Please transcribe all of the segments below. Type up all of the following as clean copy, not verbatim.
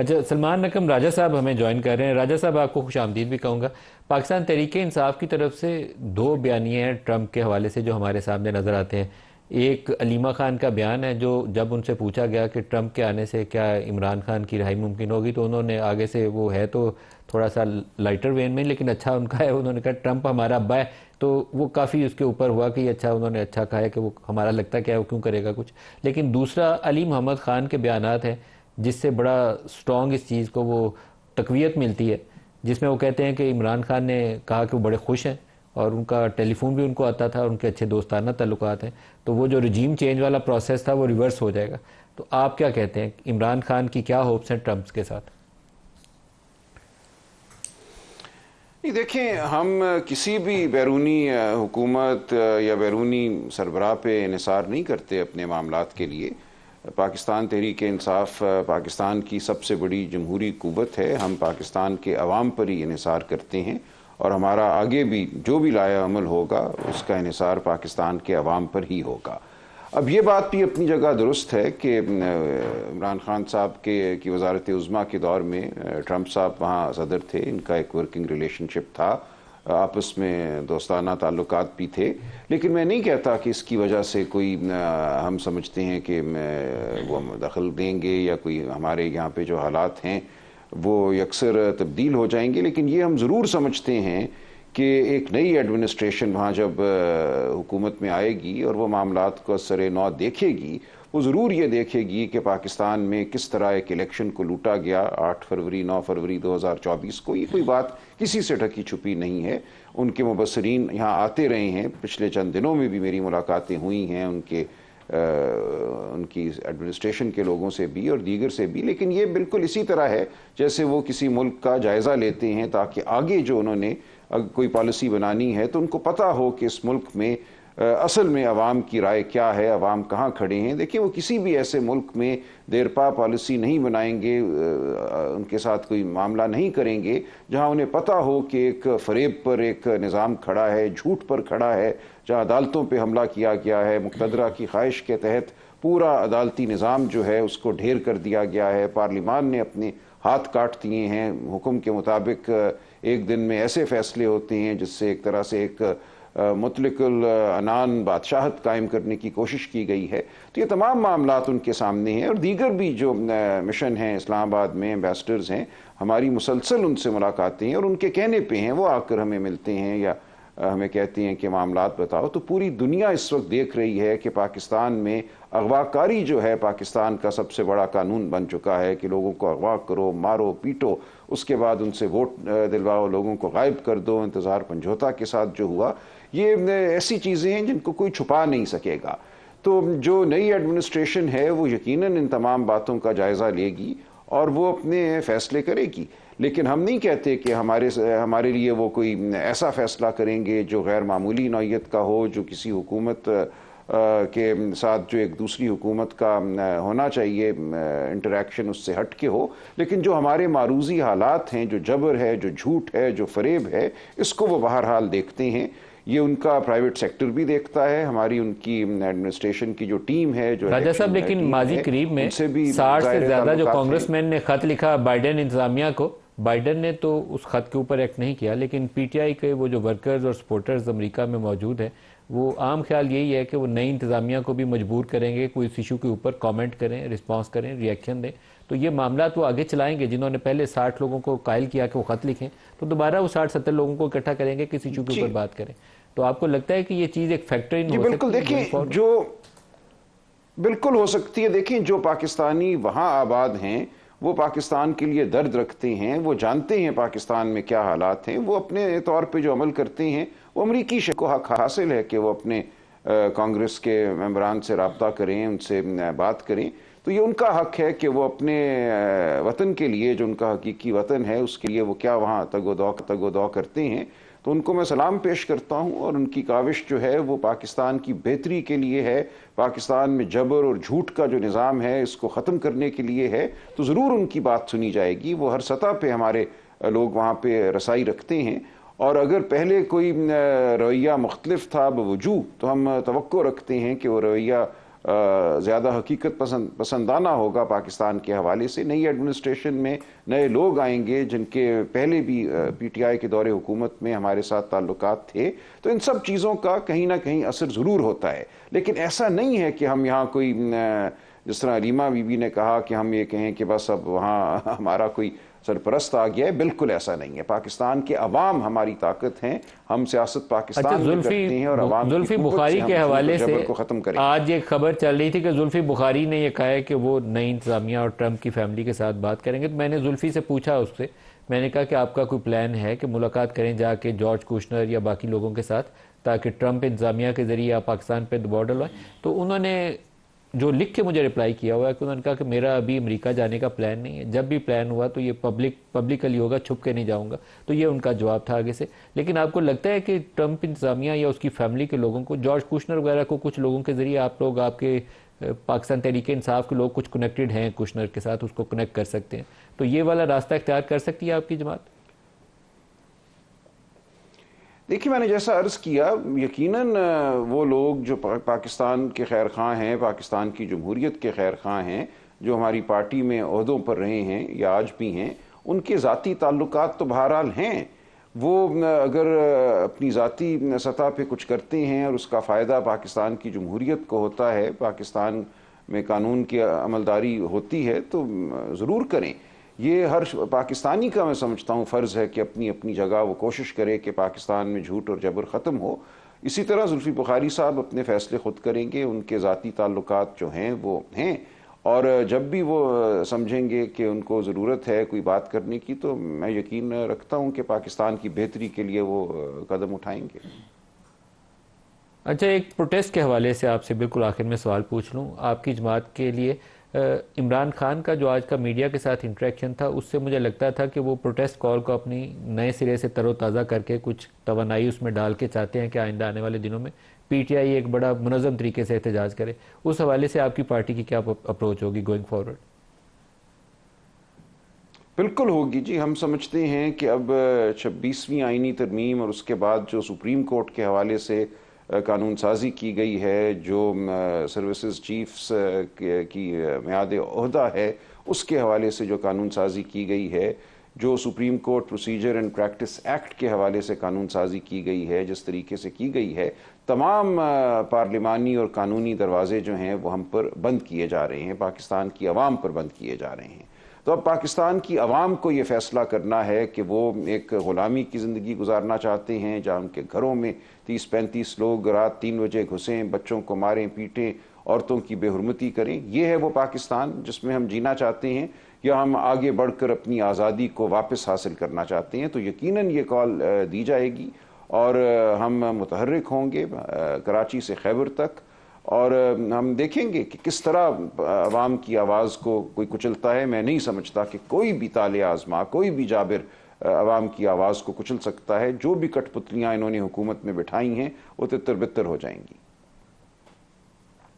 अच्छा, सलमान नकम राजा साहब हमें ज्वाइन कर रहे हैं। राजा साहब, आपको खुश आमदीद भी कहूँगा। पाकिस्तान तहरीक इंसाफ की तरफ से दो बयानिए हैं ट्रंप के हवाले से जो हमारे सामने नज़र आते हैं। एक अलीमा खान का बयान है, जो जब उनसे पूछा गया कि ट्रंप के आने से क्या इमरान खान की रिहाई मुमकिन होगी, तो उन्होंने आगे से, वो है तो थोड़ा सा लाइटर वेन में, लेकिन अच्छा उनका है, उन्होंने कहा ट्रंप हमारा अब्बा है। तो वो काफ़ी उसके ऊपर हुआ कि अच्छा, उन्होंने अच्छा कहा है कि वो हमारा लगता क्या है, वो क्यों करेगा कुछ। लेकिन दूसरा अली मोहम्मद ख़ान के बयानात हैं, जिससे बड़ा स्ट्रॉन्ग इस चीज़ को वो तकवीत मिलती है, जिसमें वो कहते हैं कि इमरान खान ने कहा कि वो बड़े खुश हैं और उनका टेलीफोन भी उनको आता था और उनके अच्छे दोस्ताना ताल्लुकात हैं, तो वो जो रिजीम चेंज वाला प्रोसेस था वो रिवर्स हो जाएगा। तो आप क्या कहते हैं, इमरान खान की क्या होप्स हैं ट्रंप के साथ? नहीं, देखें, हम किसी भी बैरूनी हुकूमत या बैरूनी सरबराह पे इन्हिसार नहीं करते अपने मामलात के लिए। पाकिस्तान तहरीक इंसाफ पाकिस्तान की सबसे बड़ी जमहूरी क़ुव्वत है। हम पाकिस्तान के अवाम पर ही इन्हिसार करते हैं और हमारा आगे भी जो भी लाया अमल होगा उसका इन्हिसार पाकिस्तान के अवाम पर ही होगा। अब ये बात भी अपनी जगह दुरुस्त है कि इमरान खान साहब की वजारत उज़्मा के दौर में ट्रंप साहब वहाँ सदर थे, इनका एक वर्किंग रिलेशनशिप था, आपस में दोस्ताना ताल्लुकात भी थे। लेकिन मैं नहीं कहता कि इसकी वजह से कोई हम समझते हैं कि वो हम दखल देंगे या कोई हमारे यहाँ पे जो हालात हैं वो यकसर तब्दील हो जाएंगे। लेकिन ये हम ज़रूर समझते हैं कि एक नई एडमिनिस्ट्रेशन वहाँ जब हुकूमत में आएगी और वो मामलात को सरे नौ देखेगी, वो ज़रूर ये देखेगी कि पाकिस्तान में किस तरह एक इलेक्शन को लूटा गया 8 फरवरी 9 फरवरी 2024 को। ये कोई बात किसी से ढकी छुपी नहीं है। उनके मुबसरीन यहाँ आते रहे हैं, पिछले चंद दिनों में भी मेरी मुलाकातें हुई हैं उनकी एडमिनिस्ट्रेशन के लोगों से भी और दीगर से भी। लेकिन ये बिल्कुल इसी तरह है जैसे वो किसी मुल्क का जायज़ा लेते हैं ताकि आगे जो उन्होंने अगर कोई पॉलिसी बनानी है तो उनको पता हो कि इस मुल्क में असल में अवाम की राय क्या है, अवाम कहाँ खड़े हैं। देखिए, वो किसी भी ऐसे मुल्क में देरपा पॉलिसी नहीं बनाएंगे, उनके साथ कोई मामला नहीं करेंगे जहाँ उन्हें पता हो कि एक फरेब पर एक निज़ाम खड़ा है, झूठ पर खड़ा है, जहाँ अदालतों पर हमला किया गया है, मुक़तदरा की ख्वाहिश के तहत पूरा अदालती निज़ाम जो है उसको ढेर कर दिया गया है, पार्लिमान ने अपने हाथ काट दिए हैं, हुक्म के मुताबिक एक दिन में ऐसे फैसले होते हैं जिससे एक तरह से एक मुतलकुल अनान बादशाहत कायम करने की कोशिश की गई है। तो ये तमाम मामलात उनके सामने हैं और दीगर भी जो मिशन हैं इस्लामाबाद में, एम्बेसडर्स हैं, हमारी मुसलसल उनसे मुलाकातें हैं और उनके कहने पे हैं, वो आकर हमें मिलते हैं या हमें कहती हैं कि मामलात बताओ। तो पूरी दुनिया इस वक्त देख रही है कि पाकिस्तान में अगवाकारी जो है पाकिस्तान का सबसे बड़ा कानून बन चुका है कि लोगों को अगवा करो, मारो, पीटो, उसके बाद उनसे वोट दिलवाओ, लोगों को गायब कर दो। इंतज़ार पंजोता के साथ जो हुआ, ये ऐसी चीज़ें हैं जिनको कोई छुपा नहीं सकेगा। तो जो नई एडमिनिस्ट्रेशन है वो यकीनन इन तमाम बातों का जायज़ा लेगी और वो अपने फ़ैसले करेगी। लेकिन हम नहीं कहते कि हमारे लिए वो कोई ऐसा फ़ैसला करेंगे जो गैर मामूली नौइयत का हो, जो किसी हुकूमत के साथ जो एक दूसरी हुकूमत का होना चाहिए इंटरेक्शन उससे हट के हो। लेकिन जो हमारे मारूजी हालात हैं, जो जबर है, जो झूठ है, जो फरेब है, इसको वो बहरहाल देखते हैं। ये उनका प्राइवेट सेक्टर भी देखता है, हमारी उनकी एडमिनिस्ट्रेशन की जो टीम है, जो राजा साहब, लेकिन माजी करीब में 60 से ज़्यादा जो कांग्रेसमैन ने ख़त लिखा बाइडेन इंतज़ामिया को, बाइडेन ने तो उस खत के ऊपर एक्ट नहीं किया, लेकिन पीटीआई के वो जो वर्कर्स और सपोर्टर्स अमेरिका में मौजूद हैं, वो आम ख्याल यही है कि वो नई इंतज़ामिया को भी मजबूर करेंगे, कोई इस इशू के ऊपर कमेंट करें, रिस्पांस करें, रिएक्शन दें। तो ये मामला तो आगे चलाएंगे। जिन्होंने पहले 60 लोगों को कायल किया कि वो ख़त लिखें, तो दोबारा वो 60-70 लोगों को इकट्ठा करेंगे, किस इशू के ऊपर बात करें। तो आपको लगता है कि ये चीज़ एक फैक्टर इन हो बिल्कुल देखिए, जो बिल्कुल हो सकती है। देखिए, जो पाकिस्तानी वहाँ आबाद हैं वो पाकिस्तान के लिए दर्द रखते हैं, वो जानते हैं पाकिस्तान में क्या हालात हैं, वो अपने तौर पे जो अमल करते हैं वो अमरीकी को हक हासिल है कि वो अपने कांग्रेस के मेंबरान से रब्ता करें, उनसे बात करें। तो ये उनका हक है कि वो अपने वतन के लिए, जो उनका हकीकी वतन है, उसके लिए वो क्या वहाँ तगोदौ करते हैं। तो उनको मैं सलाम पेश करता हूँ और उनकी काविश जो है वो पाकिस्तान की बेहतरी के लिए है, पाकिस्तान में जबर और झूठ का जो निज़ाम है इसको ख़त्म करने के लिए है। तो ज़रूर उनकी बात सुनी जाएगी। वो हर सतह पे हमारे लोग वहाँ पे रसाई रखते हैं और अगर पहले कोई रवैया मुख्तलिफ था बवजूद, तो हम तवक्को रखते हैं कि वो रवैया ज़्यादा हकीकत पसंदाना होगा पाकिस्तान के हवाले से। नई एडमिनिस्ट्रेशन में नए लोग आएंगे जिनके पहले भी PTI के दौरे हुकूमत में हमारे साथ ताल्लुकात थे, तो इन सब चीज़ों का कहीं ना कहीं असर ज़रूर होता है। लेकिन ऐसा नहीं है कि हम यहाँ कोई जिस तरह रीमा बीबी ने कहा कि हम ये कहें कि बस अब वहाँ हमारा कोई सरपरस्त आ गया है, बिल्कुल ऐसा नहीं है। पाकिस्तान के अवाम हमारी ताकत हैं, हम सियासत पाकिस्तान में करते हैं और अवाम की जुल्फी कुव्वत बुखारी से के हम हवाले जबर से को ख़त्म करेंगे। आज एक खबर चल रही थी कि जुल्फी बुखारी ने यह कहा है कि वो नई इंतजामिया और ट्रंप की फैमिली के साथ बात करेंगे। तो मैंने जुल्फी से पूछा, उससे मैंने कहा कि आपका कोई प्लान है कि मुलाकात करें जाके जॉर्ज कुशनर या बाकी लोगों के साथ, ताकि ट्रंप इंतजामिया के जरिए आप पाकिस्तान पर दबाव डलवाएं? तो उन्होंने जो लिख के मुझे रिप्लाई किया हुआ है कि उन्होंने कहा कि मेरा अभी अमेरिका जाने का प्लान नहीं है, जब भी प्लान हुआ तो ये पब्लिकली होगा, छुप के नहीं जाऊंगा। तो ये उनका जवाब था आगे से। लेकिन आपको लगता है कि ट्रंप इंतजामिया या उसकी फैमिली के लोगों को, जॉर्ज कुशनर वगैरह को, कुछ लोगों के जरिए आप लोग, आपके पाकिस्तान तहरीक इंसाफ के लोग कुछ कनेक्टेड हैं कुशनर के साथ, उसको कनेक्ट कर सकते हैं, तो ये वाला रास्ता इख्तियार कर सकती है आपकी जमात? देखिए, मैंने जैसा अर्ज़ किया, यकीनन वो लोग जो पाकिस्तान के खैर खां हैं, पाकिस्तान की जमहूरियत के खैर खां हैं, जो हमारी पार्टी में ओहदों पर रहे हैं या आज भी हैं, उनके ज़ाती ताल्लुकात तो बहरहाल हैं। वो अगर अपनी ज़ाती सतह पे कुछ करते हैं और उसका फ़ायदा पाकिस्तान की जमहूरियत को होता है, पाकिस्तान में कानून की अमलदारी होती है, तो ज़रूर करें। ये हर पाकिस्तानी का मैं समझता हूँ फ़र्ज़ है कि अपनी अपनी जगह वो कोशिश करे कि पाकिस्तान में झूठ और जबर ख़त्म हो। इसी तरह जुल्फ़ी बुखारी साहब अपने फ़ैसले ख़ुद करेंगे, उनके ज़ाती ताल्लुकात जो हैं वो हैं, और जब भी वो समझेंगे कि उनको ज़रूरत है कोई बात करने की, तो मैं यकीन रखता हूँ कि पाकिस्तान की बेहतरी के लिए वो कदम उठाएंगे। अच्छा, एक प्रोटेस्ट के हवाले से आपसे बिल्कुल आखिर में सवाल पूछ लूँ। आपकी जमात के लिए इमरान खान का जो आज का मीडिया के साथ इंटरेक्शन था, उससे मुझे लगता था कि वो प्रोटेस्ट कॉल को अपनी नए सिरे से तरोताज़ा करके कुछ तवानाई उसमें डाल के चाहते हैं कि आइंदा आने वाले दिनों में PTI एक बड़ा मुनज़्ज़म तरीके से एहतजाज करे। उस हवाले से आपकी पार्टी की क्या अप्रोच होगी गोइंग फॉरवर्ड? बिल्कुल होगी जी। हम समझते हैं कि अब 26वीं आईनी तरमीम और उसके बाद जो सुप्रीम कोर्ट के हवाले से कानून साजी की गई है, जो सर्विसेज चीफ्स की मियाद ओहदा है उसके हवाले से जो कानून साजी की गई है, जो supreme court procedure and practice act के हवाले से कानून साजी की गई है, जिस तरीके से की गई है, तमाम पार्लिमानी और कानूनी दरवाजे जो हैं वो हम पर बंद किए जा रहे हैं, पाकिस्तान की आवाम पर बंद किए जा रहे हैं। तो अब पाकिस्तान की आवाम को ये फ़ैसला करना है कि वो एक ग़ुलामी की ज़िंदगी गुजारना चाहते हैं, जहाँ उनके घरों में 30-35 लोग रात 3 बजे घुसें, बच्चों को मारें, पीटें, औरतों की बेहुरमती करें। ये है वो पाकिस्तान जिसमें हम जीना चाहते हैं, या हम आगे बढ़कर अपनी आज़ादी को वापस हासिल करना चाहते हैं? तो यकीनन ये कॉल दी जाएगी और हम मुतहर्रिक होंगे कराची से खैबर तक, और हम देखेंगे कि किस तरह अवाम की आवाज़ को कोई कुचलता है। मैं नहीं समझता कि कोई भी ताले आज़मा, कोई भी जाबिर अवाम की आवाज़ को कुचल सकता है। जो भी कठपुतलियाँ इन्होंने हुकूमत में बिठाई हैं वो तितर बितर हो जाएंगी।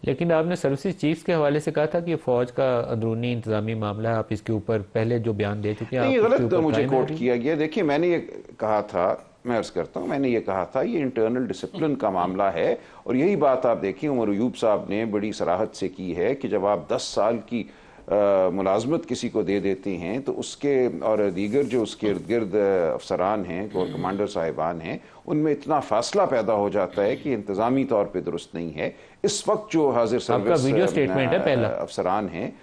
लेकिन आपने सर्विसेज चीफ्स के हवाले से कहा था कि फ़ौज का अंदरूनी इंतजामी मामला है, आप इसके ऊपर पहले जो बयान दे चुके हैं। नहीं, गलत मुझे कोट किया गया। देखिए, मैंने ये कहा था, मैं अर्ज़ करता हूँ, मैंने ये कहा था ये इंटरनल डिसिप्लिन का मामला है, और यही बात आप देखिए उमर अयूब साहब ने बड़ी सराहत से की है कि जब आप 10 साल की मुलाजमत किसी को दे देते हैं तो उसके और दीगर जो उसके इर्द गिर्द अफसरान हैं, कोर कमांडर साहिबान हैं, उनमें इतना फासला पैदा हो जाता है कि इंतज़ामी तौर पर दुरुस्त नहीं है। इस वक्त जो हाजिर सर्विस वीडियो स्टेटमेंट है पहला अफसरान हैं,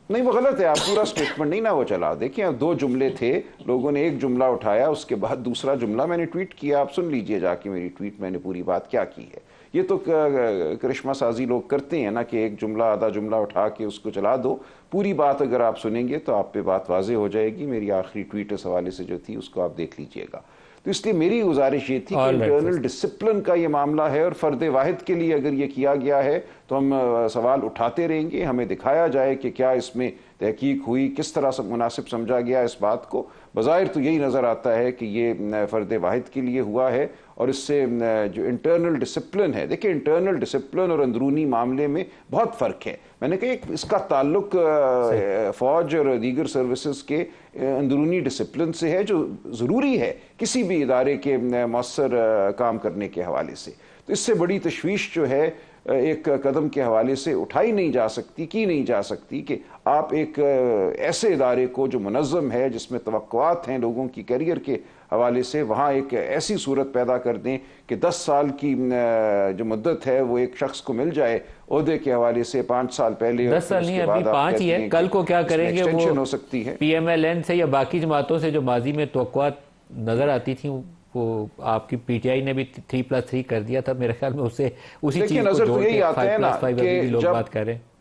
नहीं वो गलत है। आप पूरा स्टेटमेंट नहीं ना वो चला। देखिए, 2 जुमले थे, लोगों ने एक जुमला उठाया, उसके बाद दूसरा जुमला मैंने ट्वीट किया। आप सुन लीजिए जाके मेरी ट्वीट, मैंने पूरी बात क्या की है। ये तो करिश्मा साजी लोग करते हैं ना कि एक जुमला आधा जुमला उठा के उसको चला दो। पूरी बात अगर आप सुनेंगे तो आप पे बात वाज़ेह हो जाएगी। मेरी आखिरी ट्वीट इस हवाले से जो थी उसको आप देख लीजिएगा। तो इसलिए मेरी गुजारिश ये थी कि इंटरनल डिसिप्लिन का ये मामला है, और फ़र्द वाहिद के लिए अगर ये किया गया है तो हम सवाल उठाते रहेंगे। हमें दिखाया जाए कि क्या इसमें तहकीक हुई, किस तरह से मुनासिब समझा गया इस बात को। बज़ाहिर तो यही नज़र आता है कि ये फ़र्द वाहिद के लिए हुआ है, और इससे जो इंटरनल डिसिप्लिन है, देखिए इंटरनल डिसिप्लिन और अंदरूनी मामले में बहुत फ़र्क है। मैंने कहा इसका ताल्लुक फ़ौज और दीगर सर्विसेज के अंदरूनी डिसिप्लिन से है, जो ज़रूरी है किसी भी इदारे के मौसर काम करने के हवाले से। तो इससे बड़ी तशवीश जो है एक कदम के हवाले से उठाई नहीं जा सकती, की नहीं जा सकती कि आप एक ऐसे इदारे को जो मुनज़्ज़म है, जिसमें तवक्कुआत हैं लोगों की करियर के हवाले से, वहाँ एक ऐसी सूरत पैदा कर दें कि 10 साल की जो मुद्दत है वो एक शख्स को मिल जाए ओहदे के हवाले से 5 साल पहले। 10 साल नहीं, अभी 5 ही है। कल को क्या करेंगे वो हो सकती है। PMLN से या बाकी जमातों से जो माजी में तवक्कुआत नजर आती थी, वो आपकी PTI ने भी 3+3 कर दिया था मेरे ख्याल में, उससे उसी चीज को नजर जोड़ तो यही के आता है ना 5+5 अभी भी लोग बात कर रहे हैं।